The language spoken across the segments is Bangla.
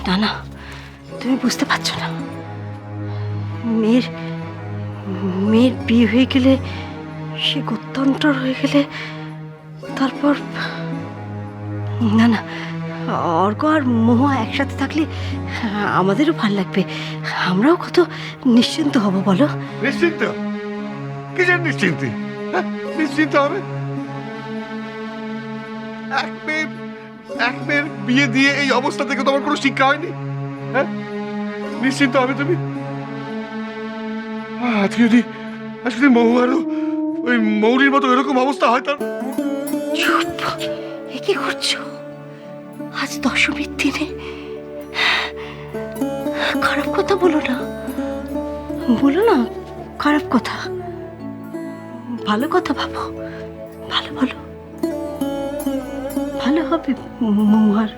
না না, তুমি বুঝতে পারছো না। মেয়ের মেয়ের বিয়ে হয়ে গেলে, সে গত্যন্তর হয়ে গেলে, তারপর না না, অর্ক আর মহুয়া একসাথে থাকলে আমাদেরও ভাল লাগবে, আমরাও কত নিশ্চিন্ত হব বলো। নিশ্চিন্ত? কিসের নিশ্চিন্তি? নিশ্চিন্ত হবে? এক মেয়ের বিয়ে দিয়ে এই অবস্থা থেকে তোমার কোনো শিক্ষা হয়নি? হ্যাঁ, নিশ্চিন্ত হবে তুমি? আজকে যদি মহুয়ারও ওই মৌরির মতো এরকম অবস্থা হয় তার। চুপ, এ কি করছো? আজ দশমীর দিনে খারাপ কথা বলো না, বলো না খারাপ কথা, ভালো কথা ভাবো, ভালো ভালো ভালো হবে মহুয়ার।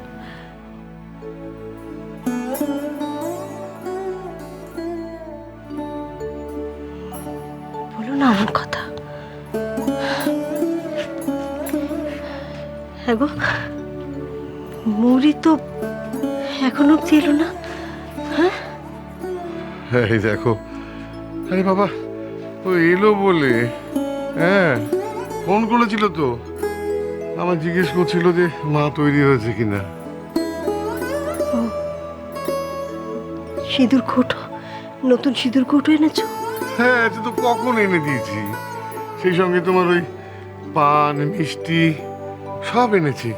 বলো না আমার কথা। হ্যাঁ গো, মৌরি তো এখনো অব্দি এলো না। হ্যাঁ, এই দেখো, আরে বাবা, ও এলো বলে হ্যাঁ ফোন করেছিল তো, আমার জিজ্ঞেস করছিল যে মা তৈরি হয়েছে কিনা। সিঁদুর কৌটো, নতুন সিঁদুর কৌটো এনেছো? হ্যাঁ, এটা তো কখন এনে দিয়েছি, সেই সঙ্গে তোমার ওই পান মিষ্টি সব এনেছি,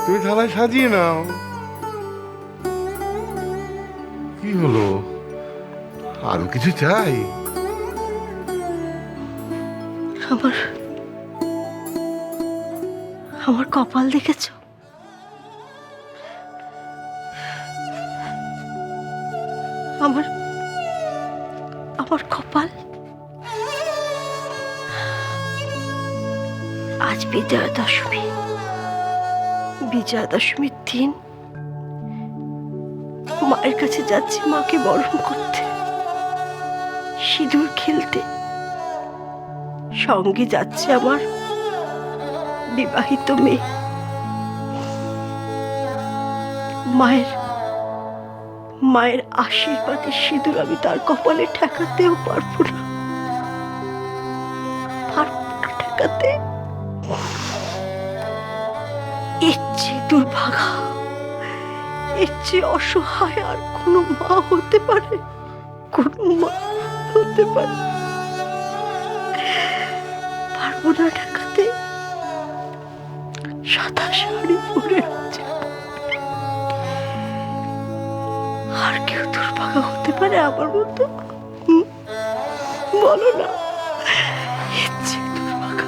তুমি থালায় সাজিয়ে নাও। কি হলো, আরো কিছু চাই? আমার আমার কপাল দেখেছো? আমার আমার কপাল। আজ বিজয়া দশমী, বিজয়া দশমীর দিন মায়ের কাছে যাচ্ছি মাকে বরণ করতে, সিঁদুর খেলতে। সঙ্গে যাচ্ছে আমার বিবাহিত মেয়ে। মায়ের মায়ের আশীর্বাদের সিঁদুর আমি তার কপালে ঠেকাতেও পারবো না, পারবো না ঠেকাতে। এর চেয়ে দুর্ভাগা, এর চেয়ে অসহায় আর কোনো মা হতে পারে? কোনো মা হতে পারে? পারবো না ঠেকাতে। সাদা শাড়ি পরে আছে, আর কেউ দুর্ভাগা হতে পারে আমার মতো? বলো না, এর চেয়ে দুর্ভাগা।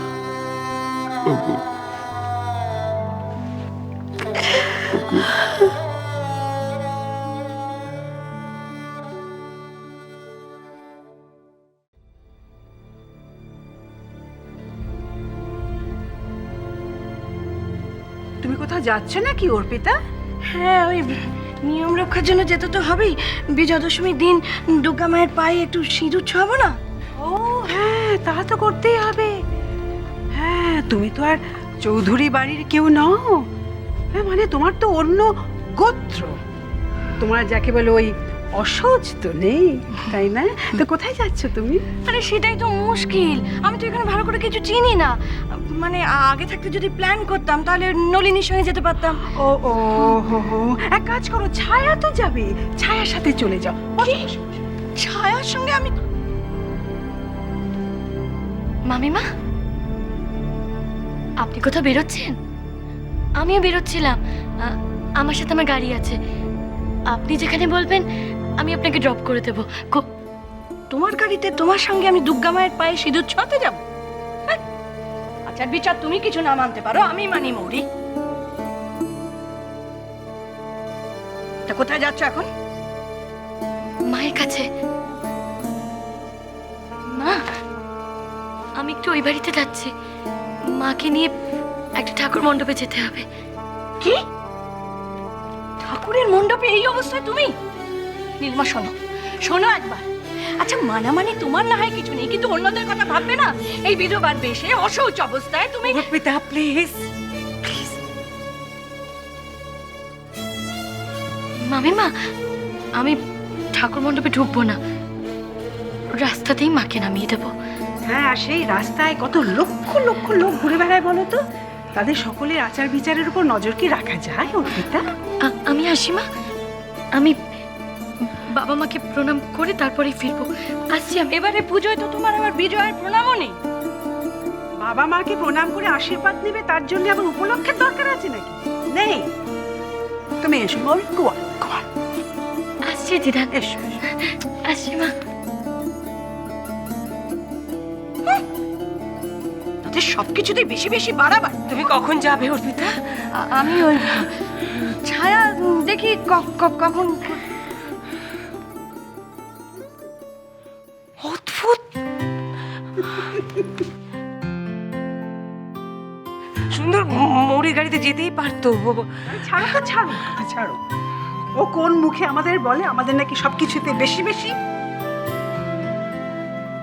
তুমি কোথাও যাচ্ছ নাকি অর্পিতা? হ্যাঁ, ওই নিয়ম রক্ষার জন্য যেতে তো হবেই। বিজয়া দশমীর দিন দুর্গা মায়ের পায়ে একটু সিঁদুর ছোঁয়াবো না? ও হ্যাঁ, তা তো করতেই হবে। হ্যাঁ, তুমি তো আর চৌধুরী বাড়ির কেউ নও। হ্যাঁ, মানে তোমার তো অন্য গোত্র, তোমার যাকে বলে ওই অসহজ তো নেই, তাই না? তো কোথায় যাচ্ছ তুমি? আরে সেটাই তো মুশকিল, আমি তো এখানে ভালো করে কিছু চিনি না। মানে আগে থাকতে যদি প্ল্যান করতাম তাহলে নলিনীর সঙ্গে যেতে পারতাম। ও ও হো হো, এক কাজ করো, ছায়া তো যাবে, ছায়ার সাথে চলে যাও। ছায়ার সঙ্গে আমি? মামিমা, আপনি কোথাও বেরোচ্ছেন? আমিও বেরোচ্ছিলাম, আমার সাথে আমার গাড়ি আছে, আপনি যেখানে বলবেন আমি আপনাকে ড্রপ করে দেবো। তোমার গাড়িতে তোমার সঙ্গে আমি দুর্গা মায়ের পায়ে সিঁদুর ছোঁয়াতে যাবো? আচ্ছা বিচার তুমি কিছু না মানতে পারো, আমি মানি মৌরি। তা কোথায় যাচ্ছ এখন? মায়ের কাছে। মা, আমি একটু ওই বাড়িতে যাচ্ছি, মাকে নিয়ে একটা ঠাকুর মণ্ডপে যেতে হবে। কি? ঠাকুরের মণ্ডপে এই অবস্থায় তুমি? নীলিমা শোনো, শোনো একবার। আচ্ছা মানামানি তোমার না হয় কিছু নেই, কিন্তু অন্যদের কথা ভাববে না? এই বিধবার বেশে অশৌচ অবস্থায় তুমি। অর্পিতা প্লিজ। মামিমা, আমি ঠাকুর মণ্ডপে ঢুকবো না, রাস্তাতেই মাকে নামিয়ে দেবো। হ্যাঁ, আর সেই রাস্তায় কত লক্ষ লক্ষ লোক ঘুরে বেড়ায় বলো তো, তাদের সকলের আচার বিচারের উপর নজর কি রাখা যায় অর্পিতা? আমি আসি মা, আমি বাবা মাকে প্রণাম করে তারপরে ফিরবো। আসছি আমি। এবারে পুজোয় তো তোমার আবার বিজয়ের প্রণামও নেই। বাবা মাকে প্রণাম করে আশীর্বাদ নেবে, তার জন্য আবার উপলক্ষের দরকার আছে নাকি? নেই। তুমি এসো বল, গোয়া গোয়া। আসছি দিদা, এসো এসো। আসছি মা। তাদের সবকিছুতেই বেশি বেশি বাড়াবার। তুমি কখন যাবে অর্পিতা? আমি ওই ছায়া দেখি কখন। অদ্ভুত। সুন্দর মৌরির গাড়িতে যেতেই পারতো। ছাড়ো তো, ছাড়ো কথা ছাড়ো। ও কোন মুখে আমাদের বলে আমাদের নাকি সবকিছুতে বেশি বেশি?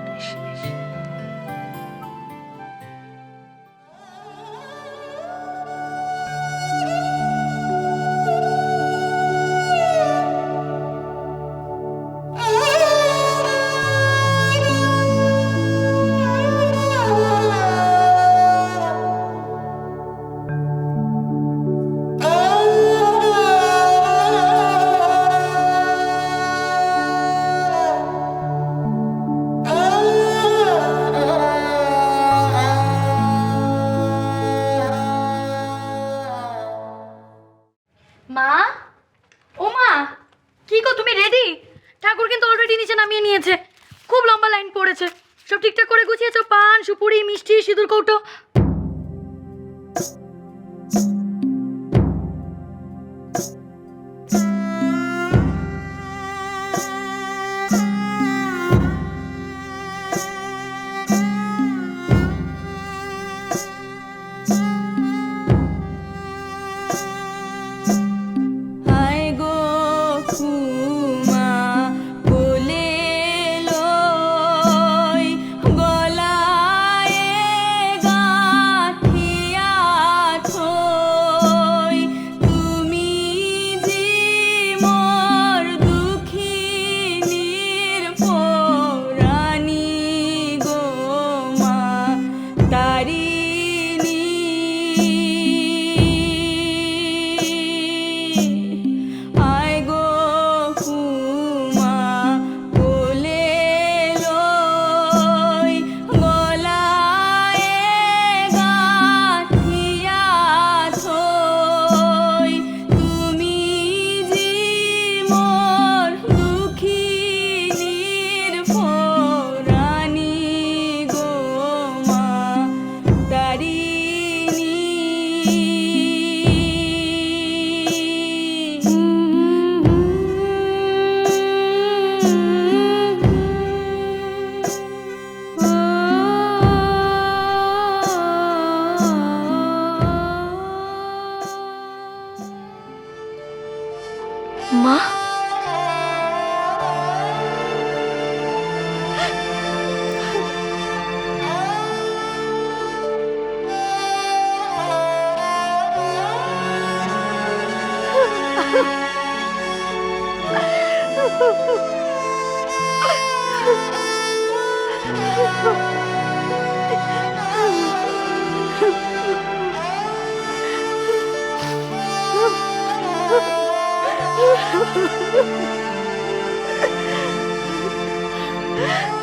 বেশি বেশি। মা, ও মা, কি গো তুমি রেডি? ঠাকুর কিন্তু অলরেডি নিচে নামিয়ে নিয়েছে, খুব লম্বা লাইন পড়েছে। সব ঠিকঠাক করে গুছিয়েছো? পান, সুপুরি, মিষ্টি, সিঁদুর কৌটো? হায় গো খুমা কোলে লই গলায় গাঁথিয়া থই, তুমি যে মোর দুঃখিনীর পরাণী গো মা তারিণী। আয় গো খুমা কোলে লই গলায় গাঁথিয়া থই, তুমি যে মোর দুঃখিনীর পরাণী গো মা মা, Ha ha ha!